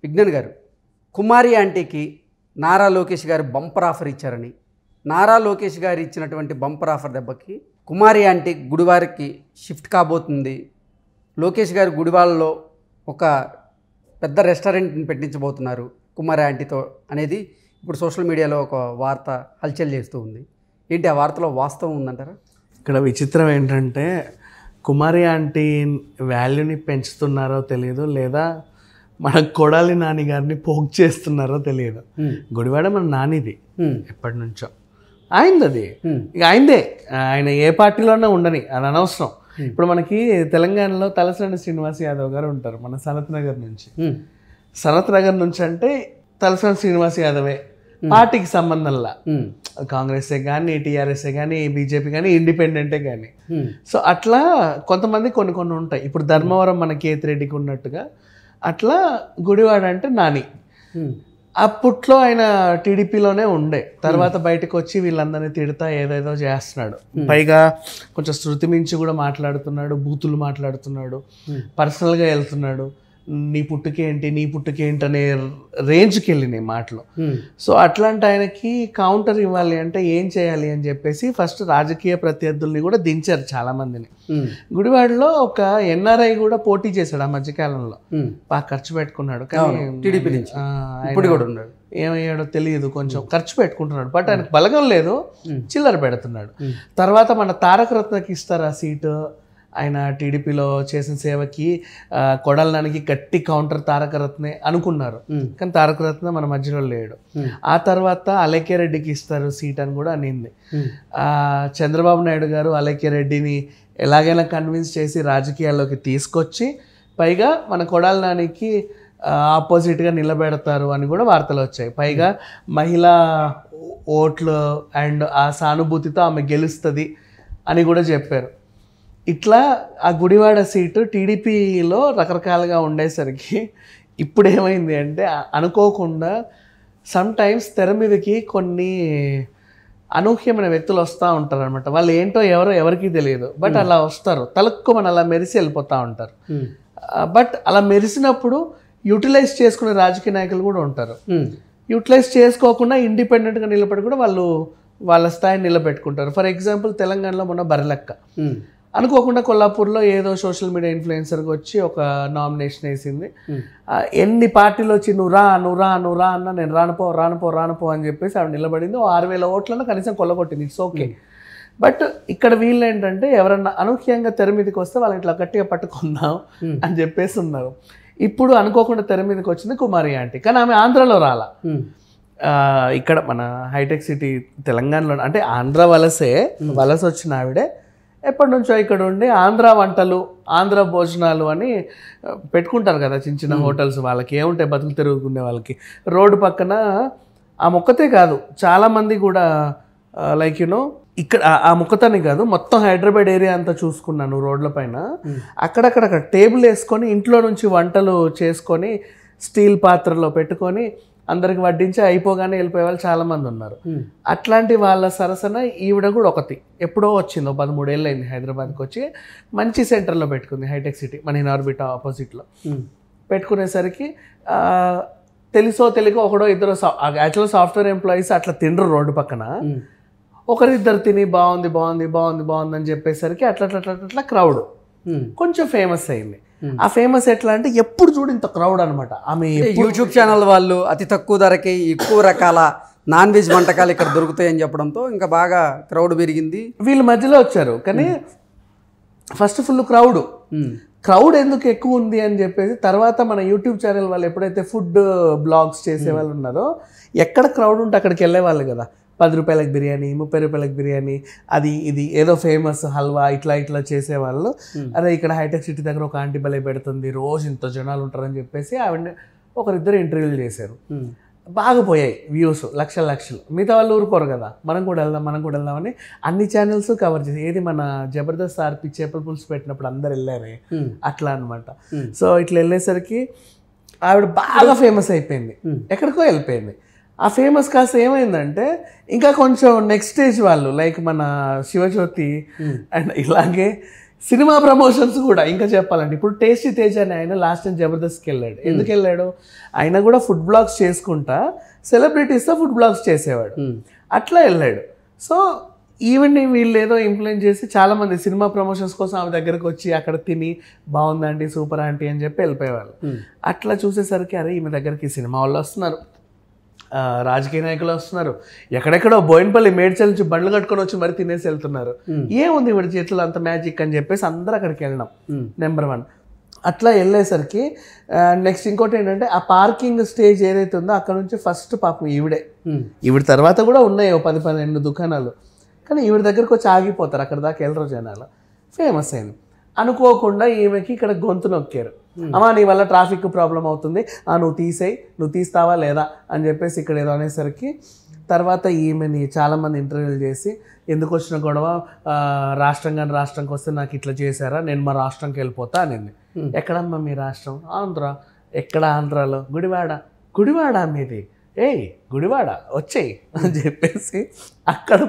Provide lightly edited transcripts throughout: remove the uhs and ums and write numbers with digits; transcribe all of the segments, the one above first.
విజ్ఞాన్ గారు, కుమారి ఆంటీకి నారా లోకేష్ గారు బంపర్ ఆఫర్ ఇచ్చారని, నారా లోకేష్ గారు ఇచ్చినటువంటి బంపర్ ఆఫర్ దెబ్బకి కుమారి ఆంటీ గుడివారికి షిఫ్ట్ కాబోతుంది. లోకేష్ గారు గుడివాడలో ఒక పెద్ద రెస్టారెంట్ని పెట్టించబోతున్నారు కుమారి ఆంటీతో అనేది ఇప్పుడు సోషల్ మీడియాలో ఒక వార్త హల్చల్ చేస్తూ ఉంది. ఏంటి ఆ వార్తలో వాస్తవం ఉందంటారా? ఇక్కడ విచిత్రం ఏంటంటే కుమారి ఆంటీ వాల్యూని పెంచుతున్నారో తెలియదు, లేదా మన కొడాలి నాని గారిని పోక్ చేస్తున్నారో తెలియదు. గుడివాడ మన నానిది ఎప్పటి నుంచో ఆయనది, అది ఇక ఆయనదే. ఆయన ఏ పార్టీలోనే ఉండని, అది అనవసరం. ఇప్పుడు మనకి తెలంగాణలో తలసాని శ్రీనివాస్ యాదవ్ గారు ఉంటారు, మన సనత్ నగర్ నుంచి. సనత్ నగర్ నుంచి అంటే తలసాని శ్రీనివాస్ యాదవే, పార్టీకి సంబంధంలా. కాంగ్రెసే కానీ, టీఆర్ఎస్ఏ కానీ, బీజేపీ కానీ, ఇండిపెండెంటే కానీ. సో అట్లా కొంతమంది కొన్ని ఉంటాయి. ఇప్పుడు ధర్మవరం మన కేతిరెడ్డికి ఉన్నట్టుగా అట్లా గుడివాడ అంటే నాని. అప్పట్లో ఆయన టీడీపీలోనే ఉండే, తర్వాత బయటకు వచ్చి వీళ్ళందరినీ తిడతా ఏదేదో చేస్తున్నాడు. పైగా కొంచెం శృతి మించి కూడా మాట్లాడుతున్నాడు, బూతులు మాట్లాడుతున్నాడు, పర్సనల్గా వెళ్తున్నాడు. నీ పుట్టుకేంటి అనే రేంజ్కి వెళ్ళినాయి మాటలు. సో అట్లాంటి ఆయనకి కౌంటర్ ఇవ్వాలి అంటే ఏం చేయాలి అని చెప్పేసి ఫస్ట్ రాజకీయ ప్రత్యర్థుల్ని కూడా దించారు చాలా మందిని. గుడివాడలో ఒక ఎన్ఆర్ఐ కూడా పోటీ చేశాడు ఆ మధ్యకాలంలో, బాగా ఖర్చు పెట్టుకున్నాడు. కానీ టీడీపీ నుంచి ఇప్పుడు కూడా ఉన్నాడు, ఏమయ్యాడో తెలియదు, కొంచెం ఖర్చు పెట్టుకుంటున్నాడు. బట్ ఆయనకు బలగం లేదు, చిల్లర పెడుతున్నాడు. తర్వాత మన తారక రత్నకి ఇస్తారు ఆ సీటు. ఆయన టీడీపీలో చేసిన సేవకి కొడాలనానికి గట్టి కౌంటర్ తారకరత్నే అనుకున్నారు, కానీ తారకరత్న మన మధ్యలో లేడు. ఆ తర్వాత అలేఖ్య రెడ్డికి ఇస్తారు సీట్ అని కూడా అనింది. చంద్రబాబు నాయుడు గారు అలేఖ్య రెడ్డిని ఎలాగైనా కన్విన్స్ చేసి రాజకీయాల్లోకి తీసుకొచ్చి పైగా మన కొడాలనానికి ఆపోజిట్గా నిలబెడతారు అని కూడా వార్తలు వచ్చాయి. పైగా మహిళా ఓట్లు అండ్ ఆ సానుభూతితో ఆమె గెలుస్తుంది అని కూడా చెప్పారు. ఇట్లా ఆ గుడివాడ సీటు టీడీపీలో రకరకాలుగా ఉండేసరికి ఇప్పుడు ఏమైంది అంటే అనుకోకుండా సమ్ టైమ్స్ తెర మీదకి కొన్ని అనూహ్యమైన వ్యక్తులు వస్తూ ఉంటారు అనమాట. వాళ్ళు ఏంటో ఎవరికి తెలియదు, బట్ అలా వస్తారు, తలుక్కుమని అలా మెరిసి వెళ్ళిపోతూ ఉంటారు. బట్ అలా మెరిసినప్పుడు యూటిలైజ్ చేసుకునే రాజకీయ నాయకులు కూడా ఉంటారు. యూటిలైజ్ చేసుకోకుండా ఇండిపెండెంట్గా నిలబడి కూడా వాళ్ళు వాళ్ళ స్థాయిని నిలబెట్టుకుంటారు. ఫర్ ఎగ్జాంపుల్ తెలంగాణలో మొన్న బర్రెలక్క అనుకోకుండా కొల్లాపూర్లో ఏదో సోషల్ మీడియా ఇన్ఫ్లుయెన్సర్కి వచ్చి ఒక నామినేషన్ వేసింది. ఎన్ని పార్టీలు వచ్చి నువ్వు రా అన్న నేను రానుపో అని చెప్పేసి ఆవిడ నిలబడింది. 6,000 ఓట్లను కనీసం కొల్లగొట్టింది. It's okay. బట్ ఇక్కడ వీళ్ళు ఏంటంటే ఎవరన్నా అనూహ్యంగా తెర మీదకి వస్తే వాళ్ళని ఇట్లా గట్టిగా పట్టుకుందాం అని చెప్పేసి ఉన్నారు. ఇప్పుడు అనుకోకుండా తెర మీదకి వచ్చింది కుమారి ఆంటీ, కానీ ఆమె ఆంధ్రాలో రాలా. ఇక్కడ మన హైటెక్ సిటీ తెలంగాణలో అంటే ఆంధ్ర వలస వచ్చిన ఆవిడే ఎప్పటి నుంచో ఇక్కడ ఉండి ఆంధ్ర వంటలు, ఆంధ్ర భోజనాలు అని పెట్టుకుంటారు కదా చిన్న హోటల్స్. వాళ్ళకి ఏముంటాయి, బతుకు తిరుగుకునే వాళ్ళకి. రోడ్డు పక్కన ఆ మొక్కతే కాదు చాలామంది కూడా లైక్ ఇక్కడ ఆ మొక్కతని కాదు, మొత్తం హైదరాబాద్ ఏరియా అంతా చూసుకున్నాను రోడ్ల పైన. అక్కడక్కడ టేబుల్ వేసుకొని ఇంట్లో నుంచి వంటలు చేసుకొని స్టీల్ పాత్రలో పెట్టుకొని అందరికి వడ్డించి అయిపోగానే వెళ్ళిపోయే వాళ్ళు చాలామంది ఉన్నారు. అట్లాంటి వాళ్ళ సరసన ఈవిడ కూడా ఒకటి ఎప్పుడో వచ్చింది, 13 ఏళ్ళు అయింది హైదరాబాద్కి వచ్చి. మంచి సెంటర్లో పెట్టుకుంది, హైటెక్ సిటీ మన ఇనార్బిట్ ఆపోజిట్లో పెట్టుకునేసరికి తెలుసో తెలియక ఒకడో ఇద్దరు యాక్చువల్ సాఫ్ట్వేర్ ఎంప్లాయీస్ అట్లా తిండ్రు రోడ్డు పక్కన. ఒకరిద్దరు తిని బాగుంది అని చెప్పేసరికి అట్లా క్రౌడ్ కొంచెం ఫేమస్ అయింది. ఆ ఫేమస్ ఎట్లా అంటే ఎప్పుడు చూడు ఇంత క్రౌడ్ అనమాట. ఆమె యూట్యూబ్ ఛానల్ వాళ్ళు అతి తక్కువ ధరకి ఎక్కువ రకాల నాన్ వెజ్ వంటకాలు ఇక్కడ దొరుకుతాయని చెప్పడంతో ఇంకా బాగా క్రౌడ్ పెరిగింది. వీళ్ళు మధ్యలో వచ్చారు, కానీ ఫస్ట్ ఫుల్ క్రౌడ్ ఎందుకు ఎక్కువ ఉంది అని చెప్పేసి తర్వాత మన యూట్యూబ్ ఛానల్ వాళ్ళు ఎప్పుడైతే ఫుడ్ బ్లాగ్స్ చేసే వాళ్ళు ఉన్నారో ఎక్కడ క్రౌడ్ ఉంటే అక్కడికి వెళ్ళే వాళ్ళు కదా. 10 రూపాయలకు బిర్యానీ, 30 రూపాయలకు బిర్యానీ, అది ఇది ఏదో ఫేమస్ హల్వా ఇట్లా చేసేవాళ్ళు. అదే ఇక్కడ హైటెక్ సిటీ దగ్గర ఒక ఆంటీ భలే పెడుతుంది, రోజు ఇంత జనాలు ఉంటారని చెప్పేసి ఆవిడని ఒకరిద్దరు ఇంటర్వ్యూలు చేశారు. బాగా పోయాయి వ్యూస్, లక్షలు. మిగతా వాళ్ళు ఊరుకోరు కదా, మనం కూడా వెళ్దామని అన్ని ఛానల్స్ కవర్ చేసి. ఏది మన జబర్దస్త్ ఆర్పి చేపల పులుసు పెట్టినప్పుడు అందరు వెళ్ళారే అట్లా అనమాట. సో ఇట్లా వెళ్ళేసరికి ఆవిడ బాగా ఫేమస్ అయిపోయింది, ఎక్కడికో వెళ్ళిపోయింది. ఆ ఫేమస్ కాస్త ఏమైందంటే ఇంకా కొంచెం నెక్స్ట్ స్టేజ్ వాళ్ళు లైక్ మన శివజ్యోతి అండ్ ఇలాగే సినిమా ప్రమోషన్స్ కూడా ఇంకా చెప్పాలంటే ఇప్పుడు టేస్టీ తేజ్ అని ఆయన లాస్ట్ టైం జబర్దస్త్కి వెళ్ళాడు. ఎందుకు వెళ్ళాడు? ఆయన కూడా ఫుడ్ బ్లాగ్స్ చేసుకుంటా సెలబ్రిటీస్తో ఫుడ్ బ్లాగ్స్ చేసేవాడు. అట్లా వెళ్ళాడు. సో ఈవెన్ వీళ్ళు ఏదో ఇంప్లిమెంట్ చేసి చాలామంది సినిమా ప్రమోషన్స్ కోసం ఆమె దగ్గరకు వచ్చి అక్కడ తిని బాగుందండి సూపర్ ఆంటీ అని చెప్పి వెళ్ళిపోయేవాళ్ళు. అట్లా చూసేసరికి అరే ఈమె దగ్గరికి సినిమా వాళ్ళు వస్తున్నారు, రాజకీయ నాయకులు వస్తున్నారు, ఎక్కడెక్కడో బోయినపల్లి మేడ్చల్ నుంచి బండ్లు కట్టుకొని వచ్చి మరి తినేసి వెళ్తున్నారు. ఏముంది వీడి చేతిలో అంత మ్యాజిక్ అని చెప్పేసి అందరూ అక్కడికి వెళ్ళినాం. నెంబర్ 1 అట్లా వెళ్ళేసరికి నెక్స్ట్ ఇంకోటి ఏంటంటే ఆ పార్కింగ్ స్టేజ్ ఏదైతే ఉందో అక్కడ నుంచి ఫస్ట్ పాపం ఈవిడ తర్వాత కూడా ఉన్నాయి 10-12 దుకాణాలు, కానీ ఈవిడ దగ్గరకు వచ్చి ఆగిపోతారు, అక్కడ దాకా వెళ్ళరు జనాలు. ఫేమస్ అయింది. అనుకోకుండా ఈమెకి ఇక్కడ గొంతు నొక్కారు, అమ్మా నీ వల్ల ట్రాఫిక్ ప్రాబ్లం అవుతుంది, నువ్వు తీస్తావా లేదా అని చెప్పేసి ఇక్కడ ఏదో అనేసరికి తర్వాత ఈమెని చాలామంది ఇంటర్వ్యూలు చేసి ఎందుకు వచ్చిన గొడవ, రాష్ట్రంకి వస్తే నాకు ఇట్లా చేశారా, నేను మా రాష్ట్రంకి వెళ్ళిపోతా అనింది. ఎక్కడమ్మా మీ రాష్ట్రం? ఆంధ్ర. ఎక్కడ ఆంధ్రాలో? గుడివాడ మీది, గుడివాడ వచ్చేయి అని చెప్పేసి అక్కడ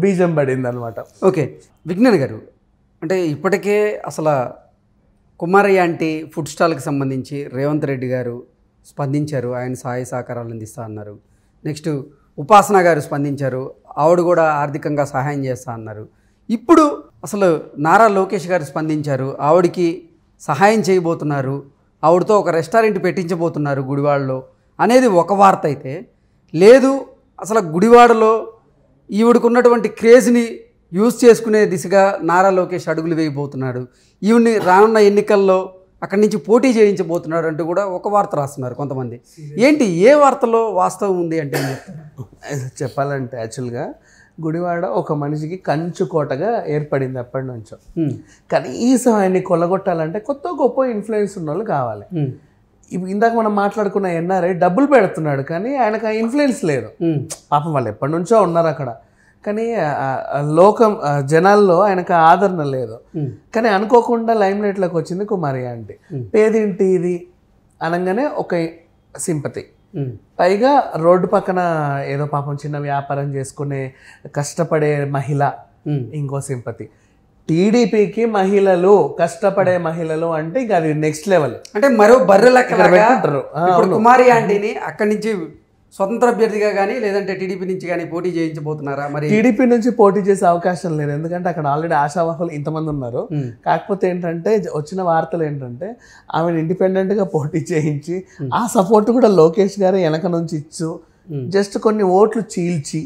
బీజం పడింది అనమాట. ఓకే విజ్ఞాన్ గారు, అంటే ఇప్పటికే అసలు కుమారి ఆంటీ ఫుడ్ స్టాల్కి సంబంధించి రేవంత్ రెడ్డి గారు స్పందించారు, ఆయన సహాయ సహకారాలు అందిస్తా అన్నారు. నెక్స్ట్ ఉపాసన గారు స్పందించారు, ఆవిడ కూడా ఆర్థికంగా సహాయం చేస్తా అన్నారు. ఇప్పుడు అసలు నారా లోకేష్ గారు స్పందించారు, ఆవిడికి సహాయం చేయబోతున్నారు, ఆవిడతో ఒక రెస్టారెంట్ పెట్టించబోతున్నారు గుడివాడలో అనేది ఒక వార్త అయితే, లేదు అసలు గుడివాడలో ఈవిడకు ఉన్నటువంటి క్రేజ్ని యూజ్ చేసుకునే దిశగా నారా లోకేష్ అడుగులు వేయబోతున్నాడు, ఈవిడ్ని రానున్న ఎన్నికల్లో అక్కడి నుంచి పోటీ చేయించబోతున్నాడు అంటూ కూడా ఒక వార్త రాస్తున్నారు కొంతమంది. ఏంటి ఏ వార్తలో వాస్తవం ఉంది అంటే చెప్పాలంటే యాక్చువల్గా గుడివాడ ఒక మనిషికి కంచుకోటగా ఏర్పడింది అప్పటి నుంచో. కనీసం ఆయన్ని కొల్లగొట్టాలంటే కొత్త గొప్ప ఇన్ఫ్లుయెన్స్ ఉన్న వాళ్ళు కావాలి. ఇప్పుడు ఇందాక మనం మాట్లాడుకున్న ఎన్ఆర్ఐ డబ్బులు పెడుతున్నాడు కానీ ఆయనకు ఆ ఇన్ఫ్లుయెన్స్ లేదు. పాపం వాళ్ళు ఎప్పటి నుంచో ఉన్నారు అక్కడ, కానీ జనాల్లో ఆయనకు ఆదరణ లేదు. కానీ అనుకోకుండా లైమ్ లైట్లోకి వచ్చింది కుమారి ఆంటీ. పేదింటి ఇది అనగానే ఒక సింపతి, పైగా రోడ్డు పక్కన ఏదో పాపం చిన్న వ్యాపారం చేసుకునే కష్టపడే మహిళ ఇంకో సింపతి. టీడీపీకి మహిళలు, కష్టపడే మహిళలు అంటే ఇంకా అది నెక్స్ట్ లెవెల్. అంటే మరో బర్రె లెక్క కుమారి ఆంటీని అక్కడి నుంచి స్వతంత్ర అభ్యర్థిగా కానీ లేదంటే టీడీపీ నుంచి కానీ పోటీ చేయించబోతున్నారా? మరి టీడీపీ నుంచి పోటీ చేసే అవకాశం లేదు, ఎందుకంటే అక్కడ ఆల్రెడీ ఆశావాహులు ఇంతమంది ఉన్నారు. కాకపోతే ఏంటంటే వచ్చిన వార్తలు ఏంటంటే ఆమెను ఇండిపెండెంట్గా పోటీ చేయించి ఆ సపోర్ట్ కూడా లోకేష్ గారు వెనక నుంచి ఇచ్చు జస్ట్ కొన్ని ఓట్లు చీల్చి,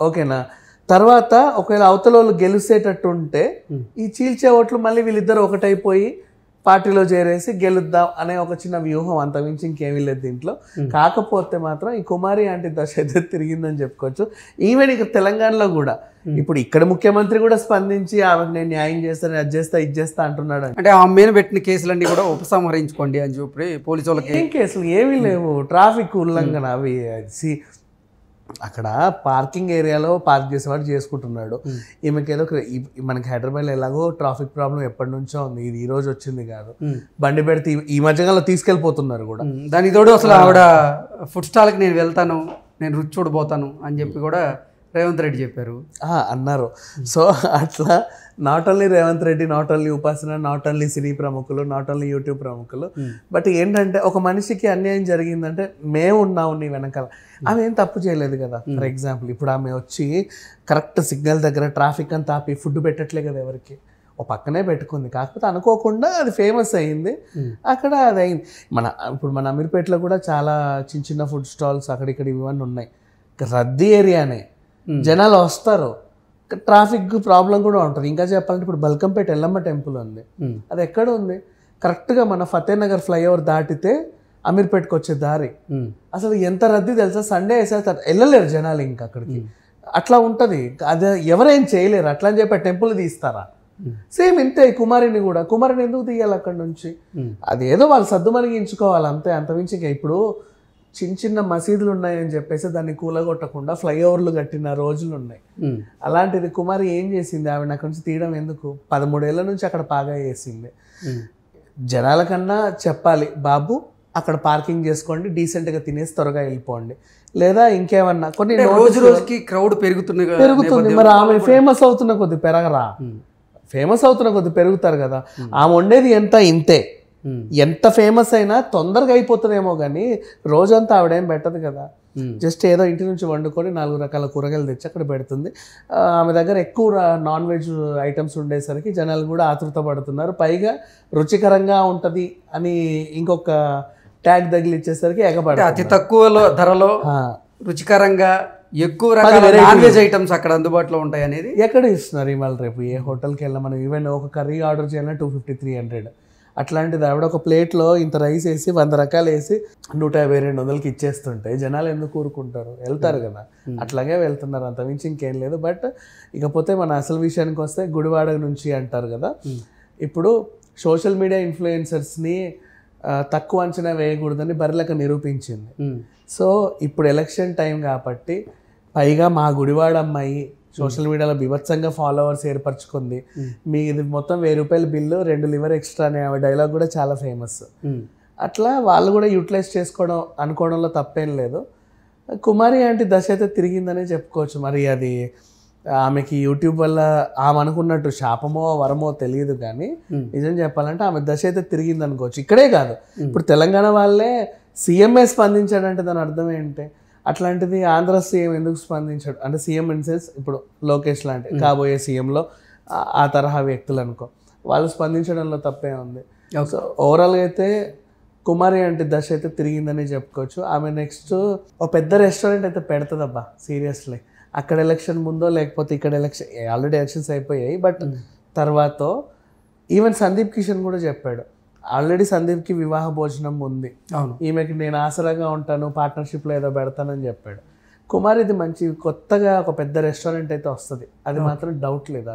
ఓకేనా, తర్వాత ఒకవేళ అవతల వాళ్ళు గెలిచేటట్టు ఉంటే ఈ చీల్చే ఓట్లు మళ్ళీ వీళ్ళిద్దరు ఒకటైపోయి పార్టీలో చేరేసి గెలుద్దాం అనే ఒక చిన్న వ్యూహం, అంతమించి ఇంకేమీ లేదు దీంట్లో. కాకపోతే మాత్రం ఈ కుమారి ఆంటీ దశ అయితే తిరిగిందని చెప్పుకోవచ్చు. ఈవెన్ ఇక తెలంగాణలో కూడా ఇప్పుడు ఇక్కడ ముఖ్యమంత్రి కూడా స్పందించి ఆమెకు నేను న్యాయం చేస్తాను, అది చేస్తా ఇది చేస్తా అంటున్నాడు. అంటే ఆమె మీద పెట్టిన కేసులన్నీ కూడా ఉపసంహరించుకోండి అని చెప్పి పోలీసు వాళ్ళకి. ఏం కేసులు ఏమీ లేవు, ట్రాఫిక్ ఉల్లంఘన అవి. అక్కడ పార్కింగ్ ఏరియాలో పార్క్ చేసేవాడు చేసుకుంటున్నాడు. ఈమెకేదో మనకి హైదరాబాద్లో ఎలాగో ట్రాఫిక్ ప్రాబ్లం ఎప్పటి నుంచో ఉంది, ఇది ఈ రోజు వచ్చింది కాదు. బండి పెడితే ఈ మధ్యకాలంలో తీసుకెళ్ళిపోతున్నారు కూడా. దానికి తోడు అసలు ఆవిడ ఫుడ్ స్టాల్కి నేను వెళ్తాను, నేను రుచి చూడబోతాను అని చెప్పి కూడా రేవంత్ రెడ్డి చెప్పారు అన్నారు. సో అట్లా not only Revanth Reddy, not only ఉపాసన, నాట్ ఓన్లీ సినీ ప్రముఖులు, నాట్ ఓన్లీ యూట్యూబ్ ప్రముఖులు, బట్ ఏంటంటే ఒక మనిషికి అన్యాయం జరిగిందంటే మేము ఉన్నాము నీ వెనకాల. ఆమె ఏం తప్పు చేయలేదు కదా. ఫర్ ఎగ్జాంపుల్ ఇప్పుడు ఆమె వచ్చి కరెక్ట్ సిగ్నల్ దగ్గర ట్రాఫిక్ అంతా ఆపి ఫుడ్ పెట్టట్లే కదా ఎవరికి, ఓ పక్కనే పెట్టుకుంది. కాకపోతే అనుకోకుండా అది ఫేమస్ అయ్యింది, అక్కడ అది అయింది. ఇప్పుడు మన అమీర్పేటలో కూడా చాలా చిన్న చిన్న ఫుడ్ స్టాల్స్ అక్కడిక్కడ ఇవన్నీ ఉన్నాయి. రద్దీ ఏరియానే, జనాలు వస్తారు, ట్రాఫిక్ ప్రాబ్లం కూడా ఉంటుంది. ఇంకా చెప్పాలంటే ఇప్పుడు బల్కంపేట ఎల్లమ్మ టెంపుల్ ఉంది, అది ఎక్కడ ఉంది? కరెక్ట్గా మన ఫతేనగర్ ఫ్లైఓవర్ దాటితే అమీర్పేటకు వచ్చే దారి. అసలు ఎంత రద్దీ తెలుసా, సండే వేసేస్తారు, వెళ్ళలేరు జనాలు ఇంకా అక్కడికి. అట్లా ఉంటుంది, అది ఎవరేం చేయలేరు. అట్లా అని చెప్పి టెంపుల్ తీస్తారా? సేమ్ ఇంతే కుమారిని కూడా. కుమారిని ఎందుకు తీయాలి అక్కడ నుంచి? అది ఏదో వాళ్ళు సర్దుమణిగించుకోవాలి అంతే, అంతమించి. ఇంకా ఇప్పుడు చిన్న చిన్న మసీదులు ఉన్నాయని చెప్పేసి దాన్ని కూలగొట్టకుండా ఫ్లైఓవర్లు కట్టిన రోజులు ఉన్నాయి. అలాంటిది కుమారి ఏం చేసింది? ఆవిడ అక్కడి నుంచి తీయడం ఎందుకు? 13 ఏళ్ల నుంచి అక్కడ పాగా వేసింది. జనాల కన్నా చెప్పాలి, బాబు అక్కడ పార్కింగ్ చేసుకోండి, డీసెంట్గా తినేసి త్వరగా వెళ్ళిపోండి, లేదా ఇంకేమన్నా కొన్ని రోజు రోజుకి క్రౌడ్ పెరుగుతుంది. మరి ఆమె ఫేమస్ అవుతున్న కొద్ది పెరగరా? ఫేమస్ అవుతున్న కొద్ది పెరుగుతారు కదా, ఆమె వండేది ఎంత ఇంతే. ఎంత ఫేమస్ అయినా తొందరగా అయిపోతుందేమో కానీ రోజంతా ఆవిడేం పెట్టదు కదా. జస్ట్ ఏదో ఇంటి నుంచి వండుకొని 4 రకాల కూరగాయలు తెచ్చి అక్కడ పెడుతుంది. ఆమె దగ్గర ఎక్కువ నాన్ వెజ్ ఐటమ్స్ ఉండేసరికి జనాలు కూడా ఆతృత పడుతున్నారు. పైగా రుచికరంగా ఉంటుంది అని ఇంకొక ట్యాగ్ తగిలిచ్చేసరికి ఎగబడి అతి తక్కువలో ధరలో రుచికరంగా ఎక్కువ రకాల నాన్ వెజ్ ఐటమ్స్ అక్కడ అందుబాటులో ఉంటాయి అనేది ఎక్కడ ఇస్తున్నారు ఇవాళ రేపు. ఏ హోటల్కి వెళ్ళినా మనం ఈవెన్ ఒక కర్రీ ఆర్డర్ చేయాలన్నా 250-300. అట్లాంటిది ఆవిడ ఒక ప్లేట్లో ఇంత రైస్ వేసి 100 రకాలు వేసి 150-200కి ఇచ్చేస్తుంటే జనాలు ఎందుకు ఊరుకుంటారు, వెళ్తారు కదా. అట్లాగే వెళ్తున్నారు, అంతమించి ఇంకేం లేదు. బట్ ఇకపోతే మన అసలు విషయానికి వస్తే గుడివాడ నుంచి అంటారు కదా. ఇప్పుడు సోషల్ మీడియా ఇన్ఫ్లుయెన్సర్స్ని తక్కువ అంచనా వేయకూడదని బరిలెక్క నిరూపించింది. సో ఇప్పుడు ఎలక్షన్ టైం కాబట్టి పైగా మా గుడివాడ అమ్మాయి సోషల్ మీడియాలో బీభత్సంగా ఫాలోవర్స్ ఏర్పరచుకుంది, మీ ఇది మొత్తం 1000 రూపాయల బిల్లు 2 లివర్ ఎక్స్ట్రా అనే డైలాగ్ కూడా చాలా ఫేమస్. అట్లా వాళ్ళు కూడా యూటిలైజ్ చేసుకోవడం అనుకోవడంలో తప్పేం లేదు. కుమారి ఆంటీ దశ అయితే తిరిగిందనే చెప్పుకోవచ్చు. మరి అది ఆమెకి యూట్యూబ్ వల్ల ఆమె అనుకున్నట్టు శాపమో వరమో తెలియదు కానీ నిజం చెప్పాలంటే ఆమె దశ అయితే తిరిగింది అనుకోవచ్చు. ఇక్కడే కాదు, ఇప్పుడు తెలంగాణ వాళ్ళే సీఎంఏ స్పందించాడంటే దాని అర్థం ఏంటి? అట్లాంటిది ఆంధ్ర సీఎం ఎందుకు స్పందించాడు అంటే, సీఎం ఇన్ సెన్స్ ఇప్పుడు లోకేష్ లాంటి కాబోయే సీఎంలో ఆ తరహా వ్యక్తులు అనుకో, వాళ్ళు స్పందించడంలో తప్పే ఉంది. సో ఓవరాల్గా అయితే కుమారి అంటే దశ అయితే తిరిగిందని చెప్పుకోవచ్చు. ఆమె నెక్స్ట్ ఒక పెద్ద రెస్టారెంట్ అయితే పెడుతుందబ్బా సీరియస్లీ. అక్కడ ఎలక్షన్ ముందో లేకపోతే ఇక్కడ ఎలక్షన్, ఆల్రెడీ ఎలక్షన్స్ అయిపోయాయి బట్ తర్వాత ఈవెన్ సందీప్ కిషన్ కూడా చెప్పాడు ఆల్రెడీ సందీప్కి వివాహ భోజనం ఉంది, ఈమెకి నేను ఆసరాగా ఉంటాను, పార్ట్నర్షిప్లో ఏదో పెడతానని చెప్పాడు. కుమార్ ఇది మంచి కొత్తగా ఒక పెద్ద రెస్టారెంట్ అయితే వస్తుంది, అది మాత్రం డౌట్ లేదు.